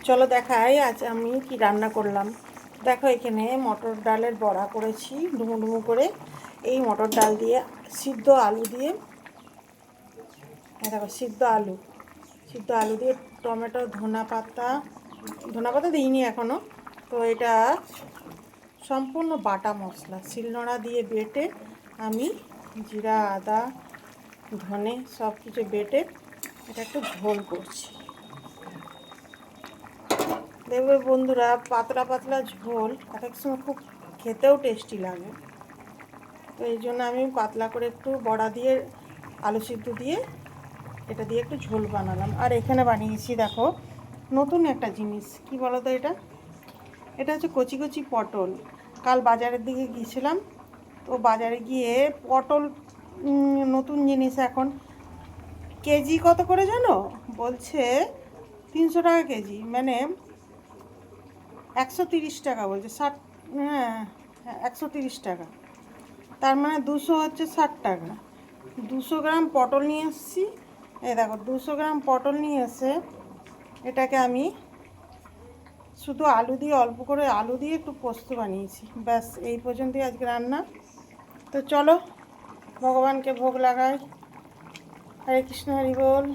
চলো দেখাই আজ আমি কি রান্না করলাম। দেখো এখানে মটর ডালের বড়া করেছি ডুমো ডুমো করে। এই মটর ডাল দিয়ে সিদ্ধ আলু দিয়ে, দেখো সিদ্ধ আলু দিয়ে টমেটো ধনা পাতা দিইনি এখনও। তো এটা সম্পূর্ণ বাটা মশলা শিলনোড়া দিয়ে বেটে আমি জিরা আদা ধনে সব কিছু বেটে এটা একটু ঝোল করছি। দেখবে বন্ধুরা, পাতলা পাতলা ঝোল এক এক সময় খুব খেতেও টেস্টি লাগে। তো এই জন্য আমি পাতলা করে একটু বড়া দিয়ে আলু সিদ্ধ দিয়ে এটা দিয়ে একটু ঝোল বানালাম। আর এখানে বানিয়েছি দেখো নতুন একটা জিনিস, কি বলো তো, এটা হচ্ছে কচি কচি পটল। কাল বাজারের দিকে গিয়েছিলাম, তো বাজারে গিয়ে পটল নতুন জিনিস এখন কেজি কত করে জানো, বলছে 300 টাকা কেজি, মানে 130 টাকা বলছে, 60, হ্যাঁ 130 টাকা, তার মানে 200 হচ্ছে 60 টাকা। 200 গ্রাম পটল নিয়ে এসেছি। এই দেখো 200 গ্রাম পটল নিয়ে এসে এটাকে আমি শুধু আলু দিয়ে, অল্প করে আলু দিয়ে একটু পোস্ত বানিয়েছি, ব্যাস এই পর্যন্তই আজকে রান্না। তো চলো ভগবানকে ভোগ লাগাই। হরে কৃষ্ণ, হরি বল।